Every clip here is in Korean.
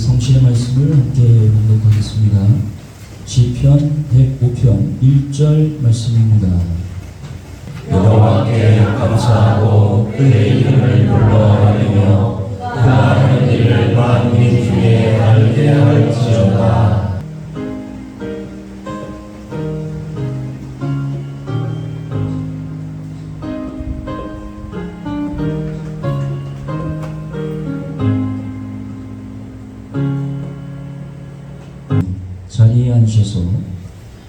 성신의 말씀을 함께 낭독하겠습니다. 시편 105편 1절 말씀입니다. 여호와께 감사하고 그의 이름을 불러하며 그가 하는 일을 만민 중에 알게 할지어다. 자리에 앉으셔서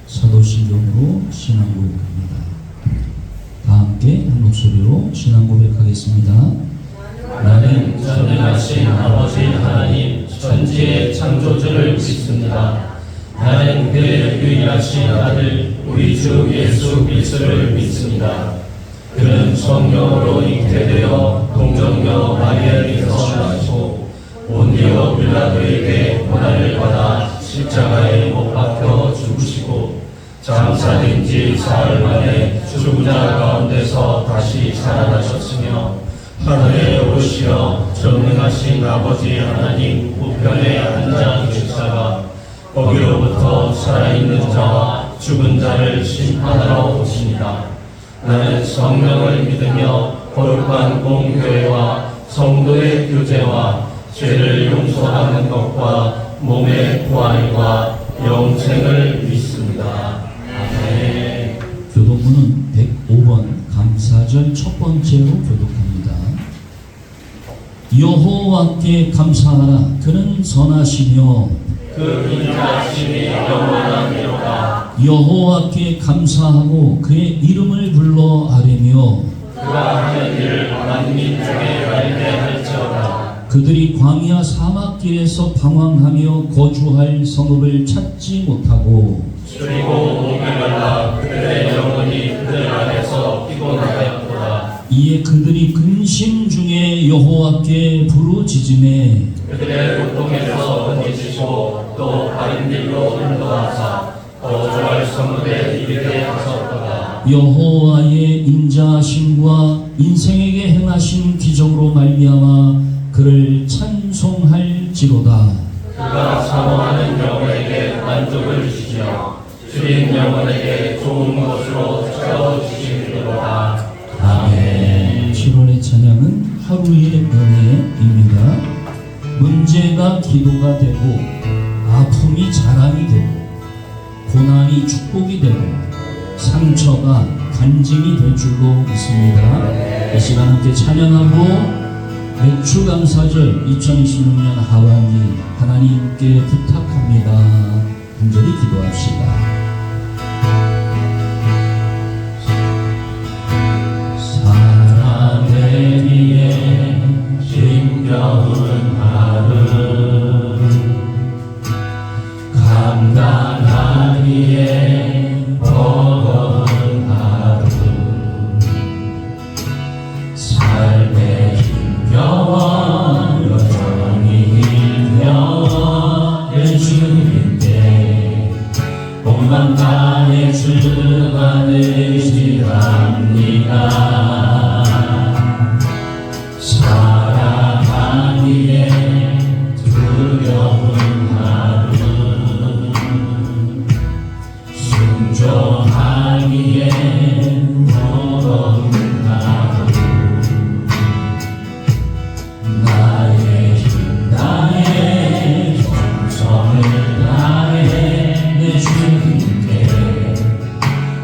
사도신경으로 신앙고백합니다. 다 함께 한 목소리로 신앙고백하겠습니다. 나는 전능하신 아버지 하나님 천지의 창조주를 믿습니다. 나는 그의 유일하신 아들 우리 주 예수 그리스도를 믿습니다. 그는 성령으로 잉태되어 동정녀 마리아에게서 나시고 본디오 빌라도에게 고난을 받아 십자가에 못 박혀 죽으시고 장사된 지 사흘 만에 죽은 자 가운데서 다시 살아나셨으며 하늘에 오르시어 전능하신 아버지 하나님 우편에 앉아 계시다가 거기로부터 살아있는 자와 죽은 자를 심판하러 오십니다. 나는 성령을 믿으며 거룩한 공교회와 성도의 교제와 죄를 용서하는 것과 몸의 부활과 영생을 믿습니다. 아멘. 교독문은 105번 감사절 첫 번째로 교독합니다. 여호와께 감사하라. 그는 선하시며 그 인자하심이 영원하니로다. 여호와께 감사하고 그의 이름을 불러 아뢰며 그가 하는 일을 만민 중에 알게 할지어다. 그들이 광야 사막길에서 방황하며 거주할 성읍을 찾지 못하고 그리고 목이 말라 그들의 영혼이 그들 안에서 피곤하였도다. 이에 그들이 근심 중에 여호와께 부르짖음에 그들의 고통에서 건지시고 또 바른 길로 인도하사 거주할 성읍에 이르게 하셨도다. 여호와의 인자하심과 인생에게 행하신 기적으로 말미암아 그를 찬송할지로다. 그가 사모하는 영혼에게 만족을 주시며 주인 영혼에게 좋은 것으로 채워주시리로다. 아멘. 7월의 찬양은 하루의 은혜입니다. 문제가 기도가 되고 아픔이 자랑이 되고 고난이 축복이 되고 상처가 간증이 될 줄로 믿습니다. 이 시간 함께 찬양하고 맥주감사절 2026년 하반기 하나님께 부탁합니다. 간절히 기도합시다. 살아내기에 힘겨운 하루 감당하기에 버거운 하루 삶의 힘겨워 여전히 힘겨워 예수님께 몸만 다해 주만을 의지합니다. 살아가기에 두려운 하루 순종하기에 무거운 하루 나의 힘 나의 정성을 다해 내 주님께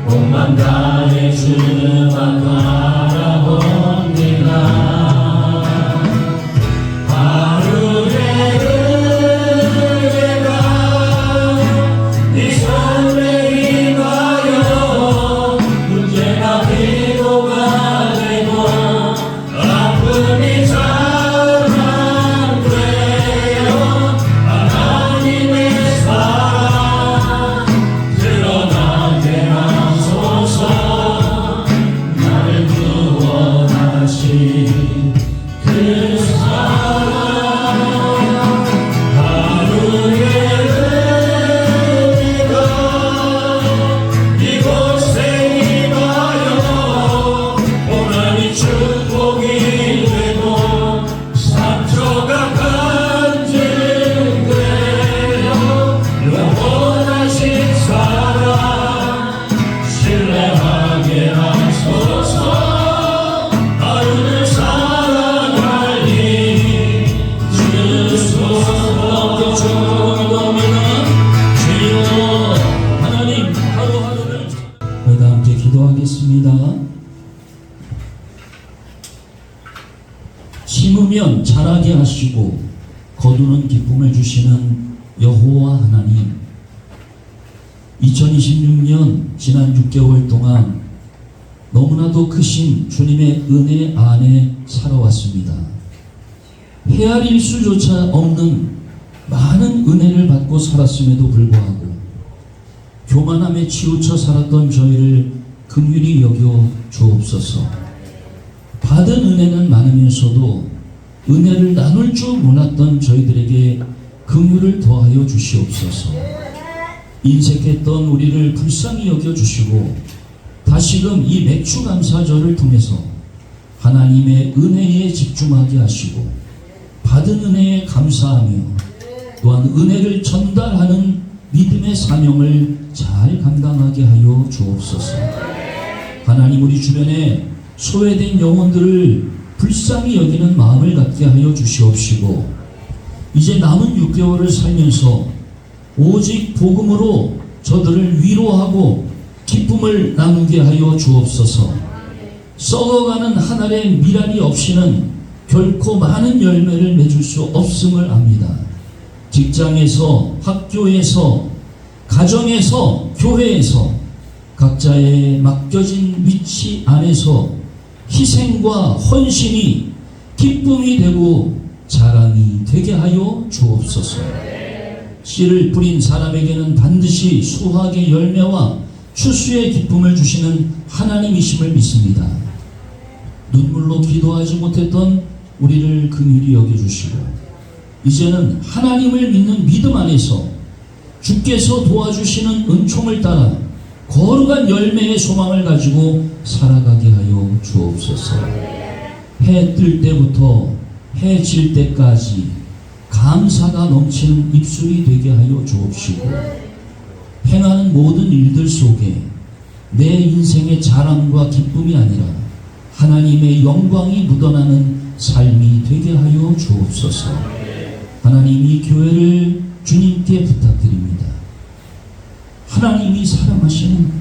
몸만 다해 주만 심으면 자라게 하시고 거두는 기쁨을 주시는 여호와 하나님, 2026년 지난 6개월 동안 너무나도 크신 주님의 은혜 안에 살아왔습니다. 헤아릴 수조차 없는 많은 은혜를 받고 살았음에도 불구하고 교만함에 치우쳐 살았던 저희를 긍휼히 여겨 주옵소서. 받은 은혜는 많으면서도 은혜를 나눌 줄 몰랐던 저희들에게 긍휼을 더하여 주시옵소서. 인색했던 우리를 불쌍히 여겨 주시고 다시금 이 맥주 감사절을 통해서 하나님의 은혜에 집중하게 하시고 받은 은혜에 감사하며 또한 은혜를 전달하는 믿음의 사명을 잘 감당하게 하여 주옵소서. 하나님, 우리 주변에 소외된 영혼들을 불쌍히 여기는 마음을 갖게 하여 주시옵시고 이제 남은 6개월을 살면서 오직 복음으로 저들을 위로하고 기쁨을 나누게 하여 주옵소서. 썩어가는 한 알의 미랄이 없이는 결코 많은 열매를 맺을 수 없음을 압니다. 직장에서, 학교에서, 가정에서, 교회에서 각자의 맡겨진 위치 안에서 희생과 헌신이 기쁨이 되고 자랑이 되게 하여 주옵소서. 씨를 뿌린 사람에게는 반드시 수확의 열매와 추수의 기쁨을 주시는 하나님이심을 믿습니다. 눈물로 기도하지 못했던 우리를 긍휼히 여겨주시고 이제는 하나님을 믿는 믿음 안에서 주께서 도와주시는 은총을 따라 거룩한 열매의 소망을 가지고 살아가게 하여 주옵소서. 해 뜰 때부터 해 질 때까지 감사가 넘치는 입술이 되게 하여 주옵시고 행하는 모든 일들 속에 내 인생의 자랑과 기쁨이 아니라 하나님의 영광이 묻어나는 삶이 되게 하여 주옵소서. 하나님, 이 교회를 주님께 부탁드립니다. 하나님이 사랑하시는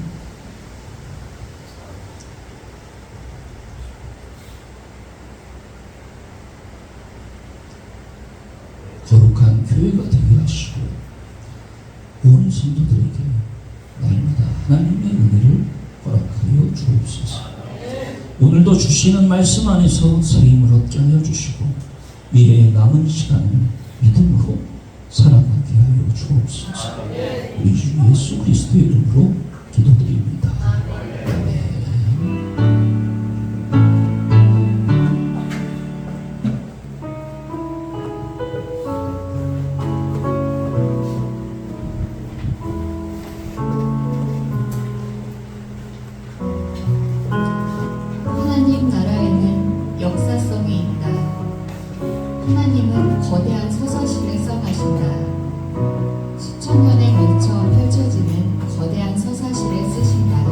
거룩한 교회가 되게 하시고 온 성도들에게 날마다 하나님의 은혜를 허락하여 주옵소서. 오늘도 주시는 말씀 안에서 세임을 얻게 하여 주시고 이해 남은 시간을 믿음으로 살아가게 하여 주옵소서. 우리 주 예수 그리스도의 이름으로 기도드립니다. 아멘. 하나님 나라에는 역사성이 있다. 하나님은 거대한 서사시를 써가신다. 수천 년에 걸쳐 펼쳐지는 거대한 서사시를 쓰신다.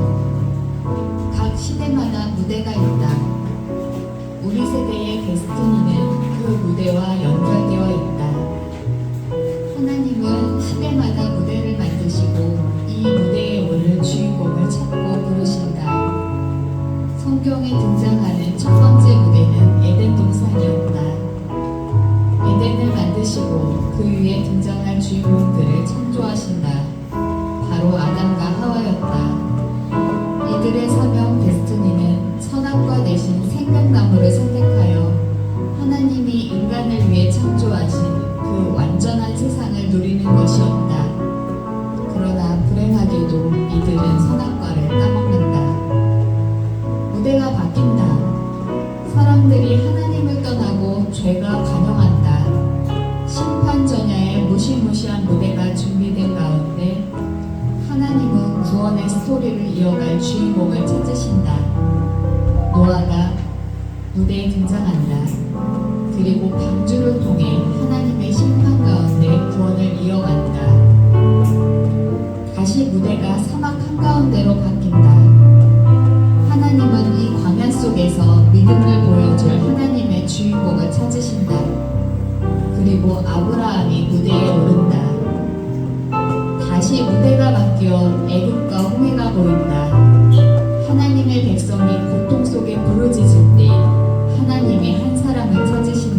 각 시대마다 무대가 있다. 우리 세대의 데스티니는 그 무대와 연결되어 있다. 하나님은 시대마다 무대를 만드시고 이 무대에 오를 주인공을 찾고 부르신다. 성경에 등장하는 첫 번째 무대는 에덴 동산이었다. 에덴을 만드시고 그 위에 등장할 주인공들을 창조하신다. 바로 아담과 하와였다. 이들의 사명 데스티니는 선악과 대신 생각나무를 선택하여 하나님이 인간을 위해 창조하신 그 완전한 세상을 누리는 것이었다. 그러나 불행하게도 이들은 선악과를 따먹는다. 무대가 바뀐다. 사람들이 하나님을 떠나고 죄가 관영한다. 심판전야의 무시무시한 무대가 준비된 가운데 하나님은 구원의 스토리를 이어갈 주인공을 찾으신다. 노아가 무대에 등장한다. 그리고 방주를 통해 하나님의 심판 가운데 구원을 이어간다. 다시 무대가 사막 한가운데로 바뀐다. 하나님은 이 광야 속에서 믿음을 보여줄 하나님의 주인공을 찾으신다. 그리고 아브라함이 무대에 오른다. 다시 무대가 바뀌어 애굽과 홍해가 보인다. 하나님의 백성이 고통 속에 부르짖을 때 하나님이 한 사람을 찾으신다.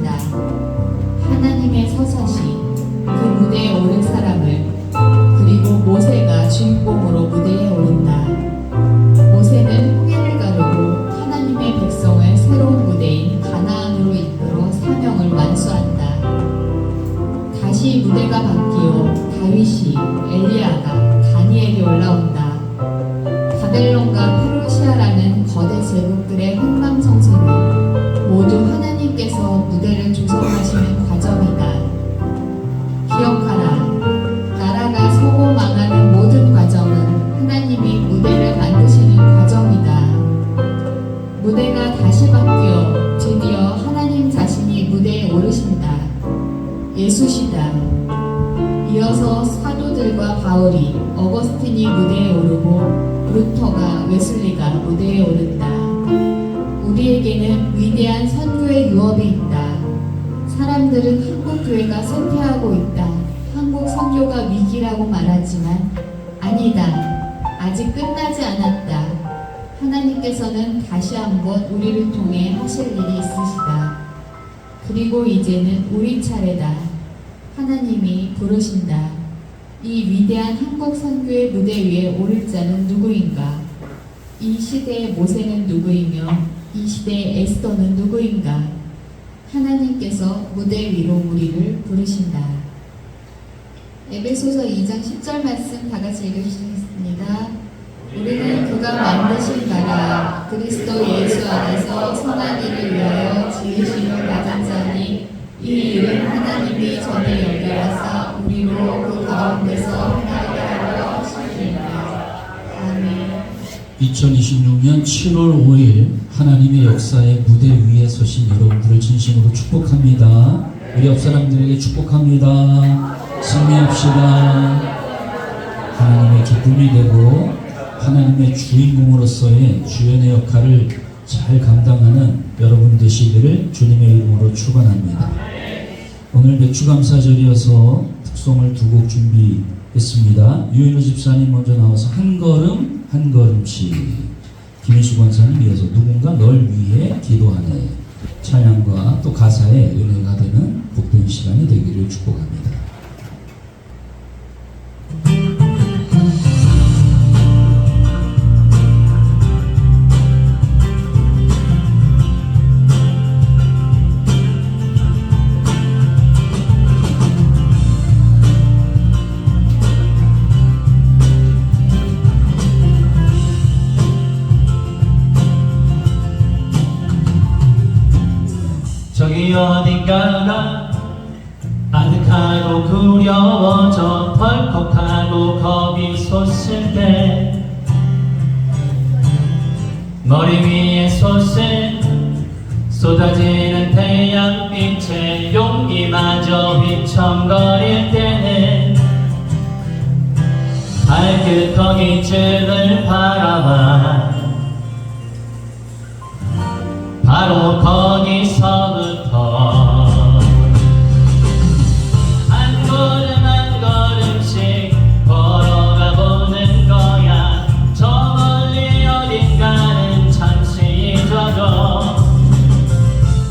무대에 오르신다. 예수시다. 이어서 사도들과 바울이, 어거스틴이 무대에 오르고 루터가, 웨슬리가 무대에 오른다. 우리에게는 위대한 선교의 유업이 있다. 사람들은 한국 교회가 쇠퇴하고 있다. 한국 선교가 위기라고 말하지만 아니다. 아직 끝나지 않았다. 하나님께서는 다시 한번 우리를 통해 하실 일이 있으시다. 그리고 이제는 우리 차례다. 하나님이 부르신다. 이 위대한 한국 선교의 무대 위에 오를 자는 누구인가? 이 시대의 모세는 누구이며 이 시대의 에스더는 누구인가? 하나님께서 무대 위로 우리를 부르신다. 에베소서 2장 10절 말씀 다 같이 읽으시겠습니다. 우리는 그가 만드신 나라 그리스도 예수 안에서 선한 일을 위하여 지으심을 받은 자니 이 일은 하나님이 전에 연결하사 우리로 그 가운데서 행하게 하려 하시니라. 아멘. 2026년 7월 5일 하나님의 역사의 무대 위에 서신 여러분들을 진심으로 축복합니다. 우리 옆 사람들에게 축복합니다. 승리합시다. 하나님의 기쁨이 되고 하나님의 주인공으로서의 주연의 역할을 잘 감당하는 여러분 되시기를 주님의 이름으로 축원합니다. 오늘 맥주감사절이어서 특송을 두 곡 준비했습니다. 유인우 집사님 먼저 나와서 한 걸음 한 걸음씩, 김희수 권사님 이어서 누군가 널 위해 기도하네, 찬양과 또 가사에 은혜가 되는 복된 시간이 되기를 축복합니다. 저기 어딘가가 아득하고 구려워져 덜컥하고 겁이 솟을 때 머리 위에 솟을 쏟아지는 태양빛에 용기마저 휘청거릴 때는 발끝 거기쯤을 바라봐 바로 거기서부터 한 걸음 한 걸음씩 걸어가 보는 거야. 저 멀리 어딘가는 잠시 잊어도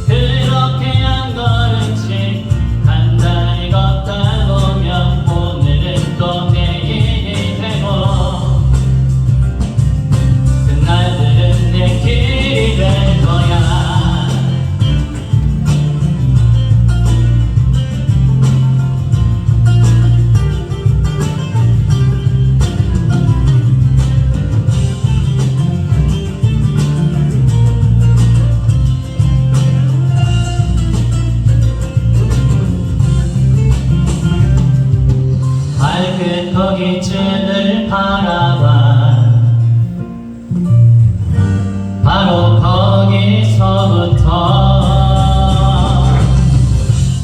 그렇게 한 걸음씩 간단히 걷다 보면 오늘은 또 내일이 되고 그날들은 내 길이 될 거야. 발끝 거기쯤을 바라봐 바로 거기서부터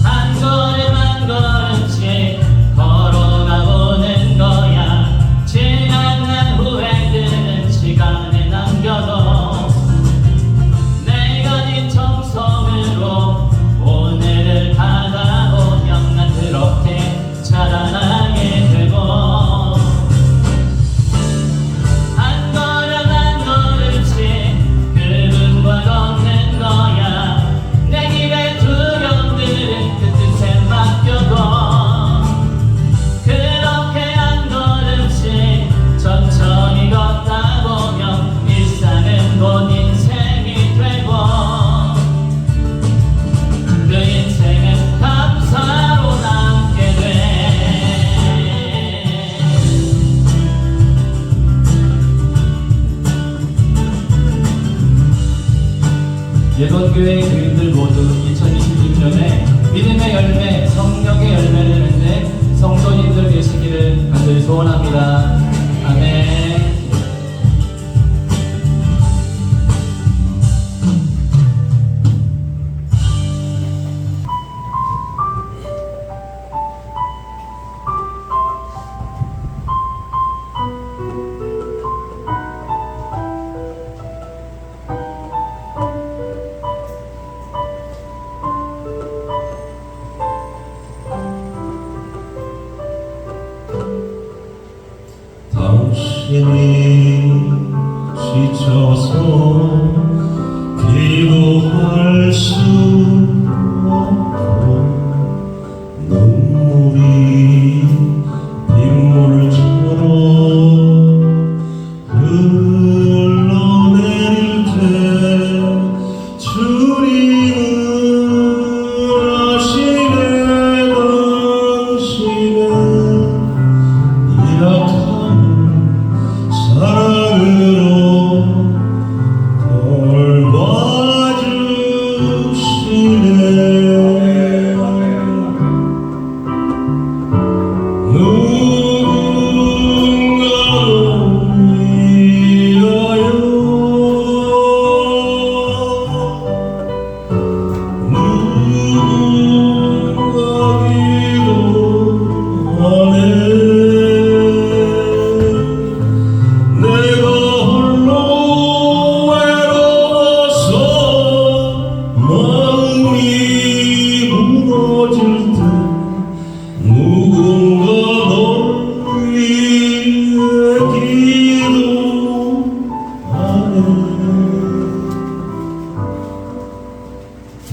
한 걸음 한 걸음씩 걸어가 보는 거야. 지나간 후회들은 시간에 남겨도 내가 진 정성으로 오늘을 가다 보면 난 그렇게 자라나게 되고 한 걸음 한 걸음씩 그분과 걷는 거야. 내 길의 두려움들은 그 뜻에 맡겨도 그렇게 한 걸음씩 천천히 걷다 보면 일상은 곧 인생이 되고 그 인생은 감사로 남게 돼. 예번교회 교인들 모두 2026년에 믿음의 열매, 성령의 열매를 맺는 성도님들 되시기를 간절히 소원합니다. 아멘. 수 없고 눈물이 빗물처럼 흘러내릴 때 주님은 아시네 당신의 약함을 사랑으로 돌봐주시네.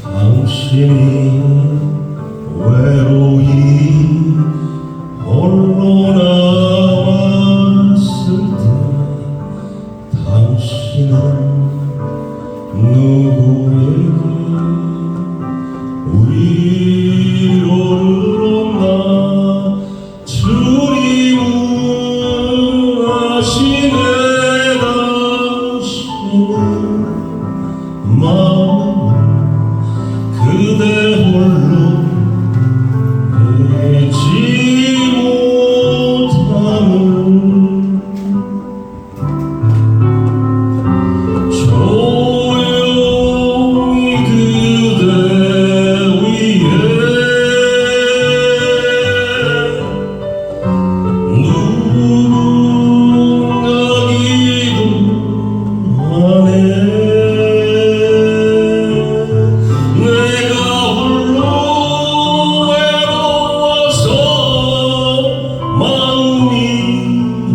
당신이 외로이 홀로 남았을 때 당신은 누구에게 위로를 얻나. 주님은 아시네 당신의 마음 그대 홀로 잊지 못함을 조용히 그대 위에 누군가 기도하네. 내가 홀로 외로워서 마음이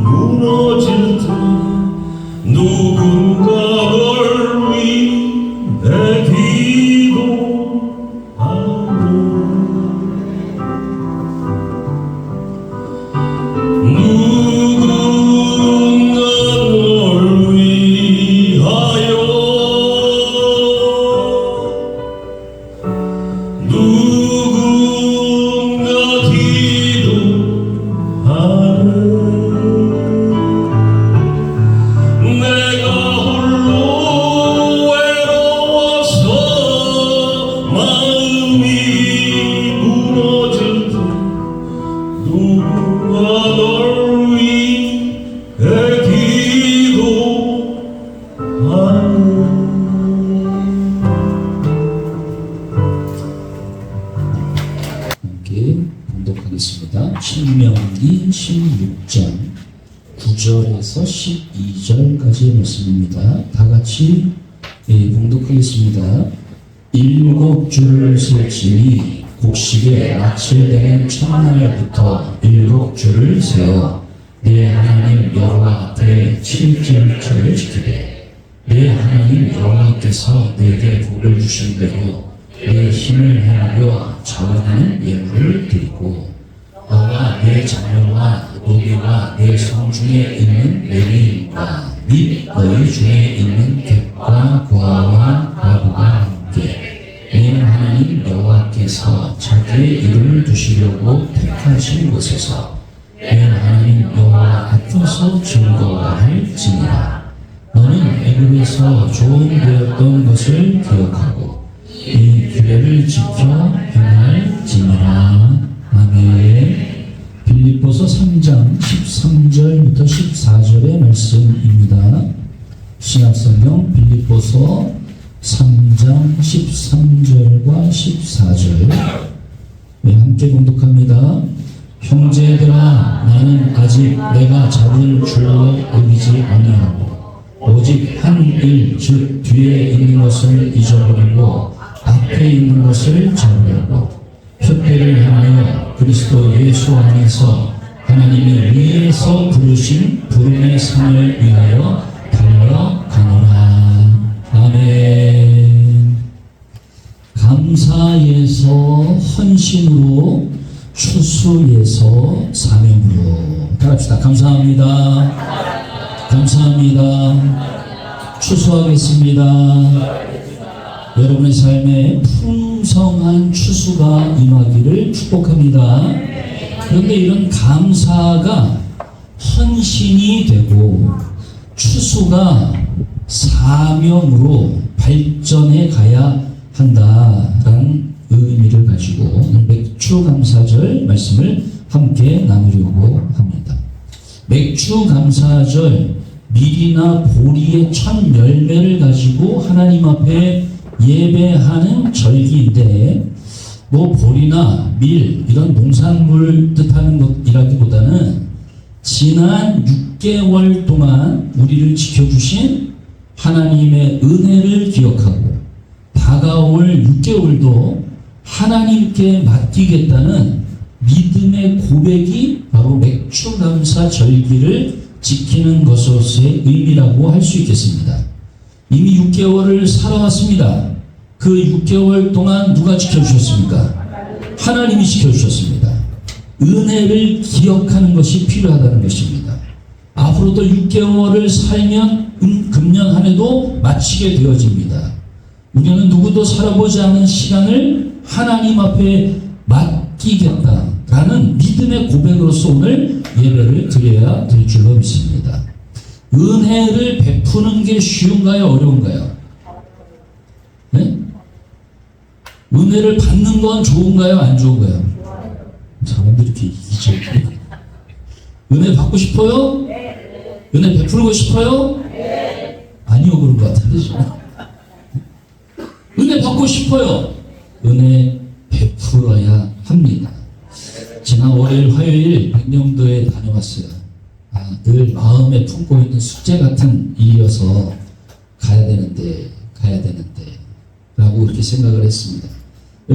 무너질 때 누군가 널 위해 기도하네. 누군가 널 위하여 누군가 기도하네. 내가 홀로 외로워서 마음이 무너질 때 누군가 널 위해 기도하네. 함께 봉독하겠습니다. 신명기 16장 9절에서 12절까지의 말씀입니다. 다 같이 봉독하겠습니다. 7 줄을 세지니 곡식에 낯을 첫날부터 7 줄을 세어 내 하나님 여호와 앞에 7절을 지키되 내 하나님 여호와께서 내게 복을 주신 대로 내 힘을 행하여 자원하는 예물을 드리고 너와 내 자녀와 노비와 내 성중에 있는 레위인과 및 너희 중에 있는 객과 고아와 과부가 함께 내 하나님 여호와께서 자기의 이름을 두시려고 택하신 곳에서 내 하나님 여호와 앞에서 증거할지니라. 너는 애굽에서 조음되었던 것을 기억하고 이 규례를 지켜 행할지니라. 아멘. 빌립보서 3장 13절부터 14절의 말씀입니다. 신약성경 빌립보서 3장 13절과 14절 함께 봉독합니다. 형제들아, 나는 아직 내가 잡을 줄로 여기지 아니하고 오직 한 일, 즉 뒤에 있는 것을 잊어버리고 앞에 있는 것을 잡으려고 표대를 향하여 그리스도 예수 안에서 하나님이 위에서 부르신 부름의 상을 위하여 달려가노라. 아멘. 감사에서 헌신으로, 추수에서 사명으로. 따라합시다. 감사합니다. 감사합니다. 추수하겠습니다. 여러분의 삶에 풍성한 추수가 임하기를 축복합니다. 그런데 이런 감사가 헌신이 되고 추수가 사명으로 발전해 가야 한다라는 의미를 가지고 맥주감사절 말씀을 함께 나누려고 합니다. 맥주감사절, 밀이나 보리의 첫 열매를 가지고 하나님 앞에 예배하는 절기인데, 뭐 보리나 밀 이런 농산물 뜻하는 것이라기보다는 지난 6개월 동안 우리를 지켜주신 하나님의 은혜를 기억하고 다가올 6개월도 하나님께 맡기겠다는 믿음의 고백이 바로 맥주감사 절기를 지키는 것으로서의 의미라고 할 수 있겠습니다. 이미 6개월을 살아왔습니다. 그 6개월 동안 누가 지켜주셨습니까? 하나님이 지켜주셨습니다. 은혜를 기억하는 것이 필요하다는 것입니다. 앞으로도 6개월을 살면 금년 한 해도 마치게 되어집니다. 우리는 누구도 살아보지 않은 시간을 하나님 앞에 맡기겠다라는 믿음의 고백으로서 오늘 예배를 드려야 될 줄로 믿습니다. 은혜를 베푸는 게 쉬운가요? 어려운가요? 네? 은혜를 받는 건 좋은가요? 안 좋은가요? 사람들이 이렇게 이기적이에요. 은혜 받고 싶어요? 은혜 베풀고 싶어요? 아니요, 그런 것 같은데 지금. 은혜 받고 싶어요. 은혜 베풀어야 합니다. 지난 월요일, 화요일 백령도에 다녀왔어요. 늘 마음에 품고 있는 숙제 같은 일이어서 가야 되는데 라고 이렇게 생각을 했습니다.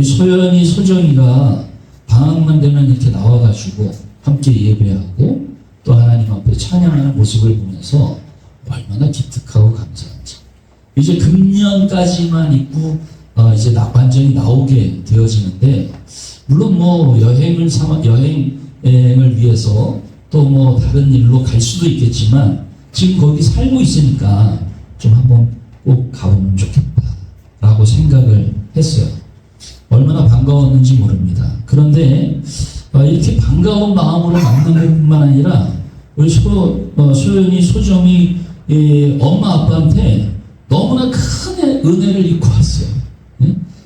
소연이, 소정이가 방학만 되면 이렇게 나와가지고 함께 예배하고 또 하나님 앞에 찬양하는 모습을 보면서 얼마나 기특하고 감사한지. 이제 금년까지만 있고 이제 완전히 나오게 되어지는데, 물론 뭐 여행을 위해서 또 뭐 다른 일로 갈 수도 있겠지만 지금 거기 살고 있으니까 좀 한번 꼭 가보면 좋겠다라고 생각을 했어요. 얼마나 반가웠는지 모릅니다. 그런데 이렇게 반가운 마음으로 만나는 것뿐만 아니라 우리 소연이, 소정이 엄마 아빠한테 너무나 큰 은혜를 입고 왔어요.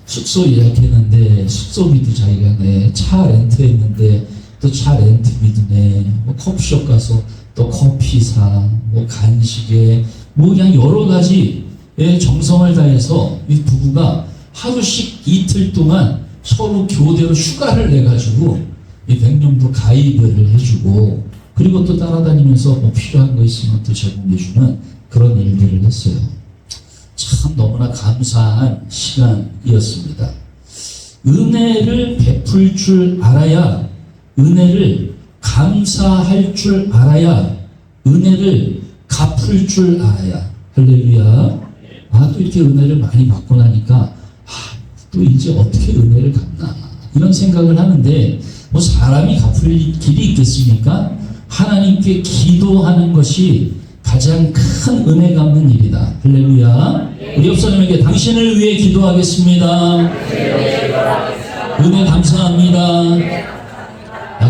숙소 예약했는데 숙소비도 자기가 내, 차 렌트했는데 또 차 렌트비도 내, 뭐 커피숍 가서 또 커피 사, 뭐 간식에 뭐 그냥 여러 가지의 정성을 다해서 이 부부가 하루씩 이틀 동안 서로 교대로 휴가를 내가지고 이 백령도 가이드를 해주고, 그리고 또 따라다니면서 뭐 필요한 거 있으면 또 제공해주는 그런 일들을 했어요. 참 너무나 감사한 시간이었습니다. 은혜를 베풀 줄 알아야, 은혜를 감사할 줄 알아야, 은혜를 갚을 줄 알아야. 할렐루야. 또 이렇게 은혜를 많이 받고 나니까 또 이제 어떻게 은혜를 갚나 이런 생각을 하는데, 뭐 사람이 갚을 길이 있겠습니까? 하나님께 기도하는 것이 가장 큰 은혜 갚는 일이다. 할렐루야. 우리 옆 사람에게 당신을 위해 기도하겠습니다. 은혜 감사합니다.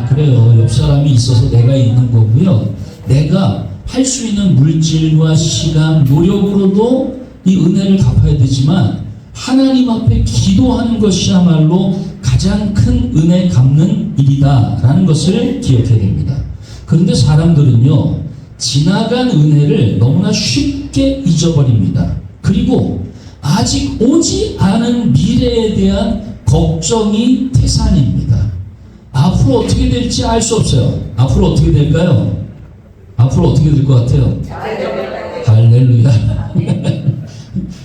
그래요. 옆 사람이 있어서 내가 있는 거고요. 내가 할 수 있는 물질과 시간, 노력으로도 이 은혜를 갚아야 되지만 하나님 앞에 기도하는 것이야말로 가장 큰 은혜 갚는 일이다라는 것을 기억해야 됩니다. 그런데 사람들은요, 지나간 은혜를 너무나 쉽게 잊어버립니다. 그리고 아직 오지 않은 미래에 대한 걱정이 태산입니다. 앞으로 어떻게 될지 알 수 없어요. 앞으로 어떻게 될까요? 앞으로 어떻게 될 것 같아요? 할렐루야.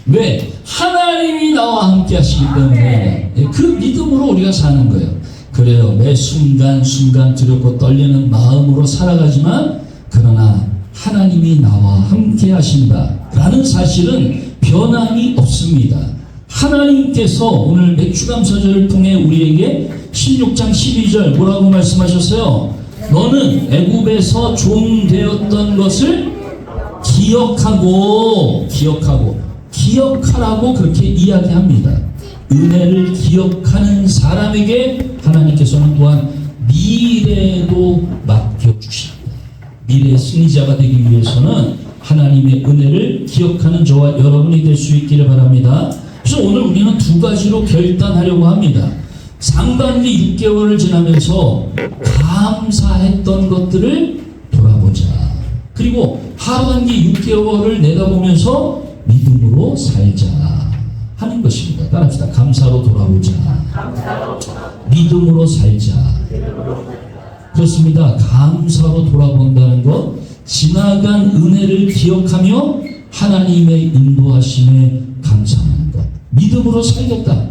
왜? 하나님이 나와 함께 하시기 때문에 그 믿음으로 우리가 사는 거예요. 그래요. 매 순간순간 두렵고 떨리는 마음으로 살아가지만 그러나 하나님이 나와 함께 하신다 라는 사실은 변함이 없습니다. 하나님께서 오늘 맥주감사절을 통해 우리에게 16장 12절 뭐라고 말씀하셨어요? 너는 애굽에서 종 되었던 것을 기억하라고 그렇게 이야기합니다. 은혜를 기억하는 사람에게 하나님께서는 또한 미래도 맡겨주신다. 미래의 승리자가 되기 위해서는 하나님의 은혜를 기억하는 저와 여러분이 될 수 있기를 바랍니다. 그래서 오늘 우리는 두 가지로 결단하려고 합니다. 상반기 6개월을 지나면서 감사했던 것들을 돌아보자. 그리고 하반기 6개월을 내다보면서 믿음으로 살자 하는 것입니다. 따라합시다. 감사로 돌아보자. 믿음으로 살자. 그렇습니다. 감사로 돌아본다는 것, 지나간 은혜를 기억하며 하나님의 인도하심에 감사하는 것. 믿음으로 살겠다.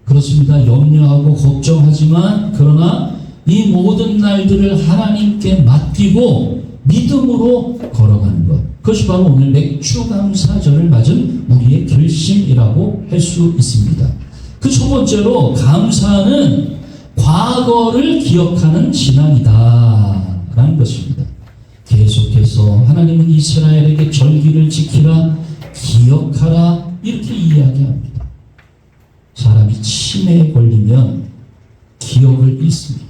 그렇습니다. 염려하고 걱정하지만 그러나 이 모든 날들을 하나님께 맡기고 믿음으로 걸어가는 것. 그것이 바로 오늘 맥주감사절을 맞은 우리의 결심이라고 할 수 있습니다. 그 첫 번째로 감사는 과거를 기억하는 신앙이다 라는 것입니다. 계속해서 하나님은 이스라엘에게 절기를 지키라, 기억하라 이렇게 이야기합니다. 사람이 치매에 걸리면 기억을 잃습니다.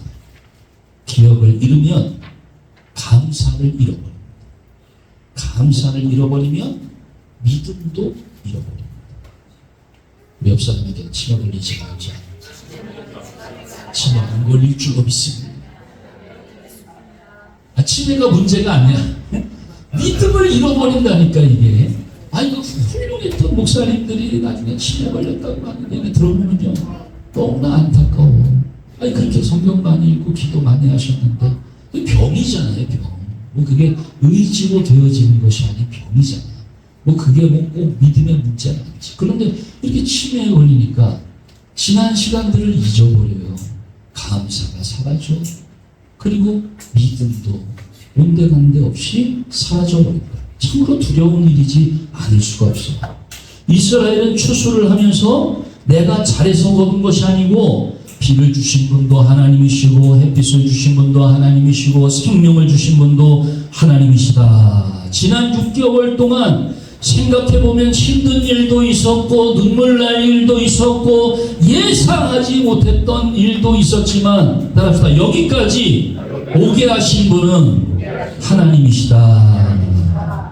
기억을 잃으면 감사를 잃어버립니다. 감사를 잃어버리면 믿음도 잃어버립니다. 우리 옆 사람에게 치매 걸리지 말자. 치매 안 걸릴 줄로 믿습니다. 치매가 문제가 아니야. 믿음을 잃어버린다니까 이게. 이거 훌륭했던 목사님들이 나중에 치매 걸렸다고 하는 얘기 들어보면요 너무나 안타까워. 그렇게 성경 많이 읽고 기도 많이 하셨는데 병이잖아요, 병. 그게 의지로 되어지는 것이 아닌 병이잖아. 그게 꼭 믿음의 문제는 아니지. 그런데 이렇게 치매에 걸리니까 지난 시간들을 잊어버려요. 감사가 사라져. 그리고 믿음도 온데간데 없이 사라져버립니다. 참으로 두려운 일이지 않을 수가 없어요. 이스라엘은 추수를 하면서 내가 잘해서 거둔 것이 아니고 비를 주신 분도 하나님이시고 햇빛을 주신 분도 하나님이시고 생명을 주신 분도 하나님이시다. 지난 6개월 동안 생각해보면 힘든 일도 있었고 눈물 날 일도 있었고 예상하지 못했던 일도 있었지만 따라합시다. 여기까지 오게 하신 분은 하나님이시다.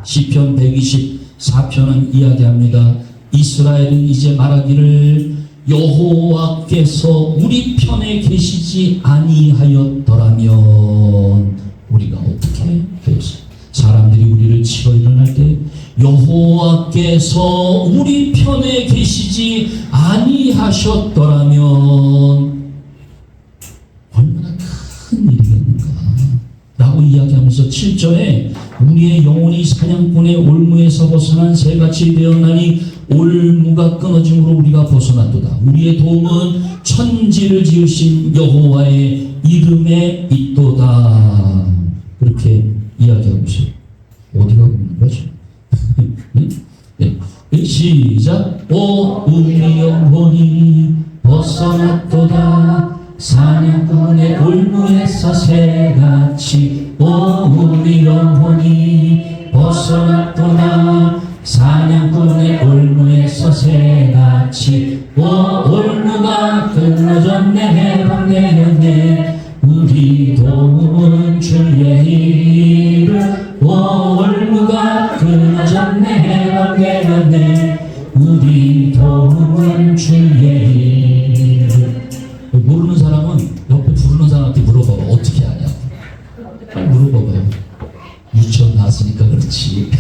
시편 124편은 이야기합니다. 이스라엘은 이제 말하기를 여호와께서 우리 편에 계시지 아니하였더라면 우리가 어떻게 하였어요? 사람들이 우리를 치러 일어날 때 여호와께서 우리 편에 계시지 아니하셨더라면 얼마나 큰 일이겠는가 라고 이야기하면서 7절에 우리의 영혼이 사냥꾼의 올무에서 벗어난 새같이 되었나니 올무가 끊어짐으로 우리가 벗어났도다. 우리의 도움은 천지를 지으신 여호와의 이름에 있도다. 그렇게 이야기하고 있어요. 어디가 있는 거죠? 네. 시작. 우리 영혼이 벗어났도다. 사냥꾼의 올무에서 새같이 우리 영혼이 벗어났도다. 사냥꾼의 올무에서 새같이 올무가 끊어졌네. 해방되었네. 우리 도움은 주의 이름. 올무가 끊어졌네. 해방되었네. 우리 도움은 주의 이름. 모르는 사람은 옆에 부르는 사람한테 물어봐봐. 어떻게 아냐고. 빨리 물어봐봐요. 유치원 나왔으니까 그렇지.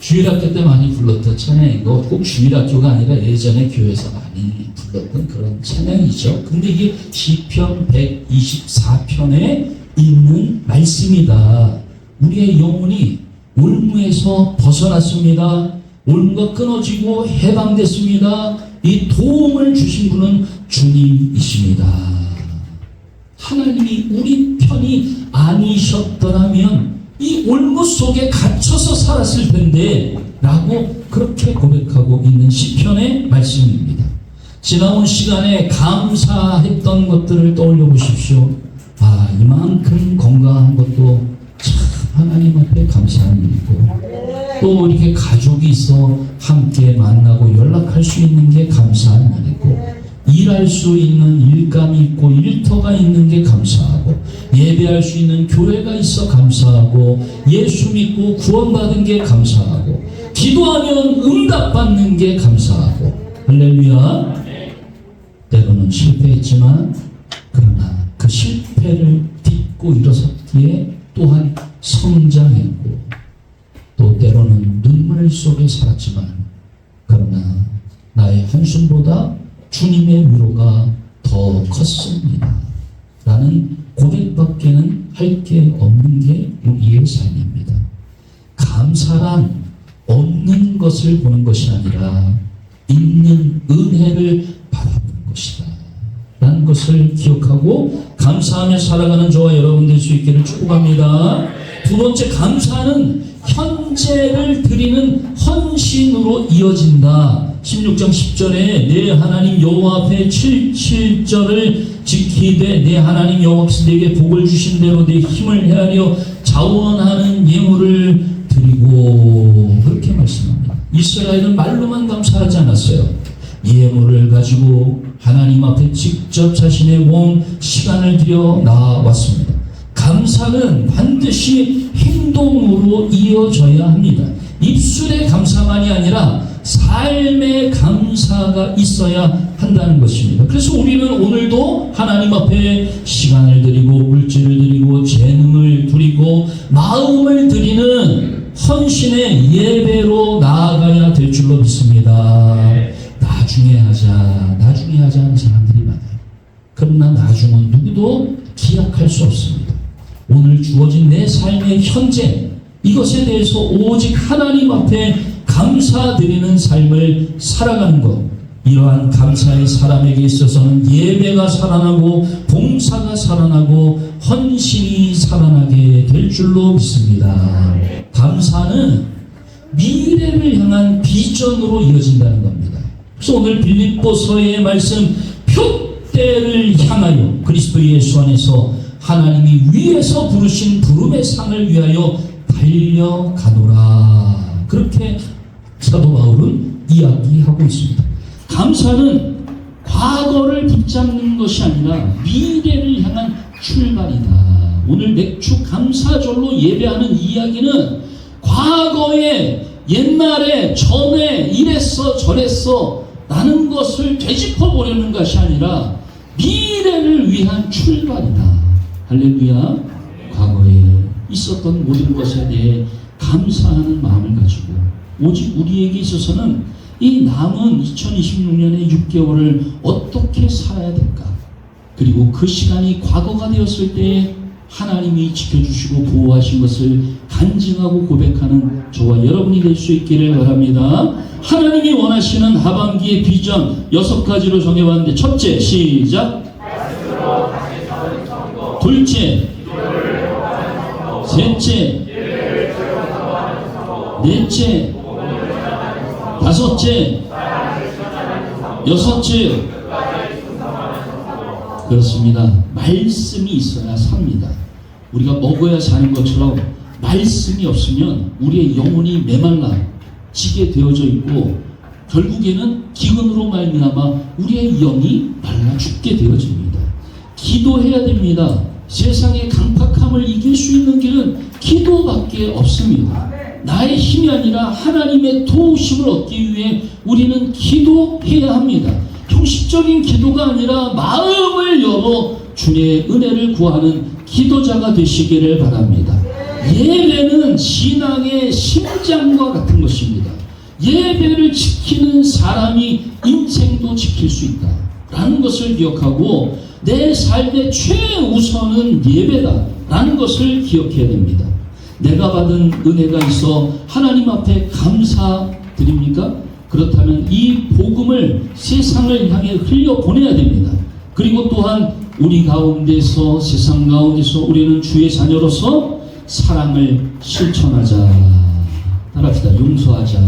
주일학교 때 많이 불렀던 찬양이고 꼭 주일학교가 아니라 예전에 교회에서 많이 불렀던 그런 찬양이죠. 근데 이게 시편 124편에 있는 말씀이다. 우리의 영혼이 올무에서 벗어났습니다. 올무가 끊어지고 해방됐습니다. 이 도움을 주신 분은 주님이십니다. 하나님이 우리 편이 아니셨더라면 이 올무 속에 갇혀서 살았을 텐데 라고 그렇게 고백하고 있는 시편의 말씀입니다. 지나온 시간에 감사했던 것들을 떠올려 보십시오. 이만큼 건강한 것도 참 하나님 앞에 감사한 일이고, 또 이렇게 가족이 있어 함께 만나고 연락할 수 있는 게 감사한 일이고, 일할 수 있는 일감이 있고 일터가 있는 게 감사하고, 예배할 수 있는 교회가 있어 감사하고, 예수 믿고 구원받은 게 감사하고, 기도하면 응답받는 게 감사하고, 할렐루야. 때로는 실패했지만 그러나 그 실패를 딛고 일어섰기에 또한 성장했고, 또 때로는 눈물 속에 살았지만 그러나 나의 한숨보다 주님의 위로가 더 컸습니다 라는 고백밖에는 할 게 없는 게 우리의 삶입니다. 감사란 없는 것을 보는 것이 아니라 있는 은혜를 바라보는 것이다 라는 것을 기억하고 감사하며 살아가는 저와 여러분 될 수 있기를 축복합니다. 두 번째, 감사는 현재를 드리는 헌신으로 이어진다. 16장 10절에 내 하나님 여호와 앞에 7절을 지키되 내 하나님 여호와께서 내게 복을 주신 대로 내 힘을 헤아려 자원하는 예물을 드리고, 그렇게 말씀합니다. 이스라엘은 말로만 감사하지 않았어요. 예물을 가지고 하나님 앞에 직접 자신의 몸, 시간을 들여 나왔습니다. 감사는 반드시 행동으로 이어져야 합니다. 입술의 감사만이 아니라 삶의 감사가 있어야 한다는 것입니다. 그래서 우리는 오늘도 하나님 앞에 시간을 드리고 물질을 드리고 재능을 드리고 마음을 드리는 헌신의 예배로 나아가야 될 줄로 믿습니다. 나중에 하자 하는 사람들이 많아요. 그러나 나중은 누구도 기약할 수 없습니다. 오늘 주어진 내 삶의 현재, 이것에 대해서 오직 하나님 앞에 감사드리는 삶을 살아가는 것, 이러한 감사의 사람에게 있어서는 예배가 살아나고 봉사가 살아나고 헌신이 살아나게 될 줄로 믿습니다. 감사는 미래를 향한 비전으로 이어진다는 겁니다. 그래서 오늘 빌립보서의 말씀, 표대를 향하여 그리스도 예수 안에서 하나님이 위에서 부르신 부름의 상을 위하여 달려가노라, 그렇게 사도 바울은 이야기하고 있습니다. 감사는 과거를 붙잡는 것이 아니라 미래를 향한 출발이다. 오늘 맥주 감사절로 예배하는 이야기는 과거에 옛날에 전에 이랬어 저랬어 라는 것을 되짚어 보려는 것이 아니라 미래를 위한 출발이다. 할렐루야. 과거에 있었던 모든 것에 대해 감사하는 마음을 가지고 오직 우리에게 있어서는 이 남은 2026년의 6개월을 어떻게 살아야 될까, 그리고 그 시간이 과거가 되었을 때 하나님이 지켜주시고 보호하신 것을 간증하고 고백하는 저와 여러분이 될 수 있기를 바랍니다. 하나님이 원하시는 하반기의 비전 6가지로 정해봤는데, 첫째, 시작. 둘째, 셋째, 넷째, 다섯째, 여섯째. 그렇습니다. 말씀이 있어야 삽니다. 우리가 먹어야 사는 것처럼 말씀이 없으면 우리의 영혼이 메말라 지게 되어져 있고 결국에는 기근으로 말미암아 우리의 영이 말라 죽게 되어집니다. 기도해야 됩니다. 세상의 강팍함을 이길 수 있는 길은 기도밖에 없습니다. 나의 힘이 아니라 하나님의 도우심을 얻기 위해 우리는 기도해야 합니다. 형식적인 기도가 아니라 마음을 열어 주의 은혜를 구하는 기도자가 되시기를 바랍니다. 예배는 신앙의 심장과 같은 것입니다. 예배를 지키는 사람이 인생도 지킬 수 있다 라는 것을 기억하고 내 삶의 최우선은 예배다 라는 것을 기억해야 됩니다. 내가 받은 은혜가 있어 하나님 앞에 감사드립니까? 그렇다면 이 복음을 세상을 향해 흘려보내야 됩니다. 그리고 또한 우리 가운데서, 세상 가운데서 우리는 주의 자녀로서 사랑을 실천하자. 따라합시다. 용서하자,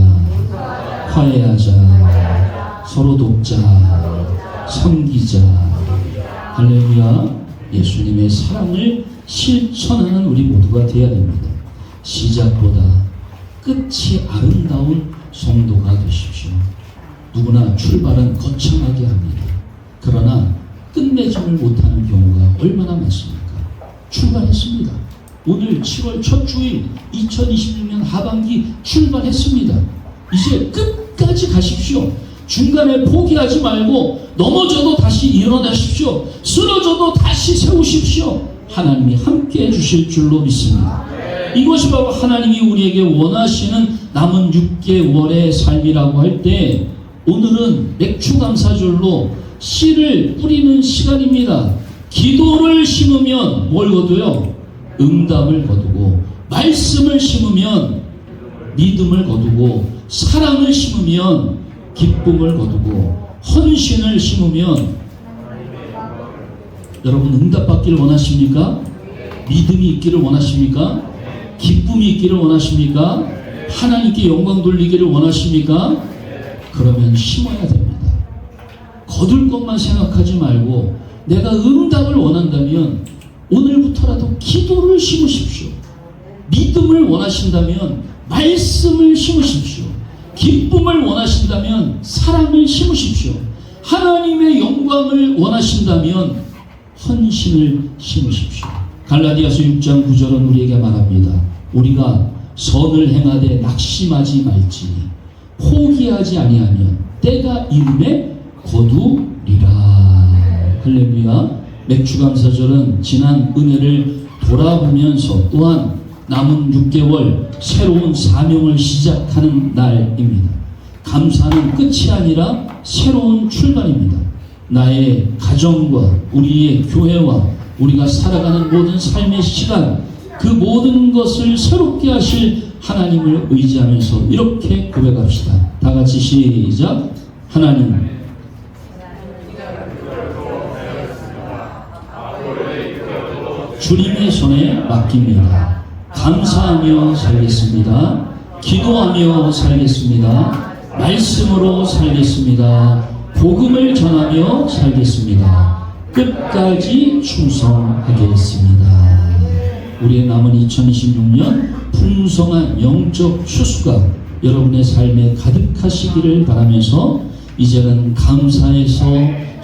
화해하자, 서로 돕자, 섬기자. 할렐루야. 예수님의 사랑을 실천하는 우리 모두가 되어야 됩니다. 시작보다 끝이 아름다운 성도가 되십시오. 누구나 출발은 거창하게 합니다. 그러나 끝내지를 못하는 경우가 얼마나 많습니까? 출발했습니다. 오늘 7월 첫 주일 2026년 하반기 출발했습니다. 이제 끝까지 가십시오. 중간에 포기하지 말고 넘어져도 다시 일어나십시오. 쓰러져도 다시 세우십시오. 하나님이 함께 해주실 줄로 믿습니다. 이것이 바로 하나님이 우리에게 원하시는 남은 6개월의 삶이라고 할 때, 오늘은 맥추감사절로 씨를 뿌리는 시간입니다. 기도를 심으면 뭘 거두요? 응답을 거두고, 말씀을 심으면 믿음을 거두고, 사랑을 심으면 기쁨을 거두고, 헌신을 심으면, 여러분 응답받기를 원하십니까? 믿음이 있기를 원하십니까? 기쁨이 있기를 원하십니까? 하나님께 영광 돌리기를 원하십니까? 그러면 심어야 됩니다. 거둘 것만 생각하지 말고, 내가 응답을 원한다면 오늘부터라도 기도를 심으십시오. 믿음을 원하신다면 말씀을 심으십시오. 기쁨을 원하신다면 사랑을 심으십시오. 하나님의 영광을 원하신다면 헌신을 심으십시오. 갈라디아서 6장 9절은 우리에게 말합니다. 우리가 선을 행하되 낙심하지 말지니 포기하지 아니하면 때가 이름에 거두리라. 할렐루야. 맥추감사절은 지난 은혜를 돌아보면서 또한 남은 6개월 새로운 사명을 시작하는 날입니다. 감사는 끝이 아니라 새로운 출발입니다. 나의 가정과 우리의 교회와 우리가 살아가는 모든 삶의 시간, 그 모든 것을 새롭게 하실 하나님을 의지하면서 이렇게 고백합시다. 다 같이 시작. 하나님, 주님의 손에 맡깁니다. 감사하며 살겠습니다. 기도하며 살겠습니다. 말씀으로 살겠습니다. 복음을 전하며 살겠습니다. 끝까지 충성하겠습니다. 우리의 남은 2026년 풍성한 영적 추수가 여러분의 삶에 가득하시기를 바라면서, 이제는 감사에서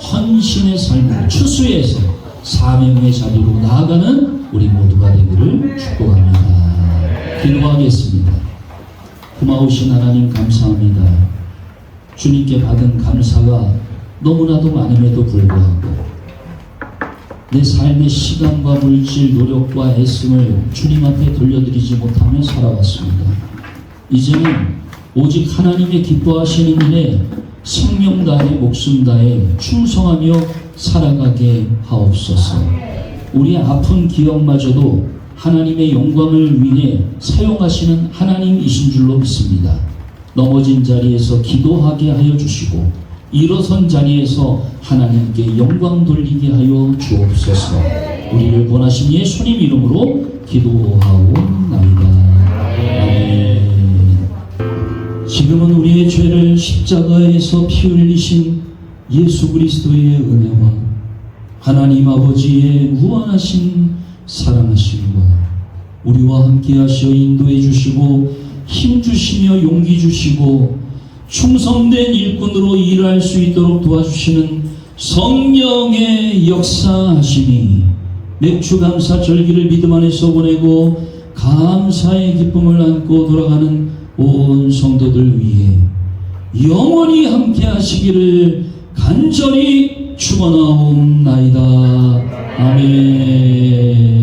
헌신의 삶으로, 추수에서 사명의 자리로 나아가는 우리 모두가 되기를 축복합니다. 기도하겠습니다. 고마우신 하나님 감사합니다. 주님께 받은 감사가 너무나도 많음에도 불구하고 내 삶의 시간과 물질, 노력과 애씀을 주님 앞에 돌려드리지 못하며 살아왔습니다. 이제는 오직 하나님의 기뻐하시는 일에 생명 다해 목숨 다해 충성하며 살아가게 하옵소서. 우리의 아픈 기억마저도 하나님의 영광을 위해 사용하시는 하나님이신 줄로 믿습니다. 넘어진 자리에서 기도하게 하여 주시고 일어선 자리에서 하나님께 영광 돌리게 하여 주옵소서. 우리를 원하신 예수님 이름으로 기도하옵나이다. 아멘. 지금은 우리의 죄를 십자가에서 피 흘리신 예수 그리스도의 은혜와 하나님 아버지의 무한하신 사랑하심과 우리와 함께 하시어 인도해 주시고 힘 주시며 용기 주시고 충성된 일꾼으로 일할 수 있도록 도와주시는 성령의 역사하심이 맥추감사 절기를 믿음 안에서 보내고 감사의 기쁨을 안고 돌아가는 온 성도들 위해 영원히 함께 하시기를 간절히 축원하옵나이다. 아멘.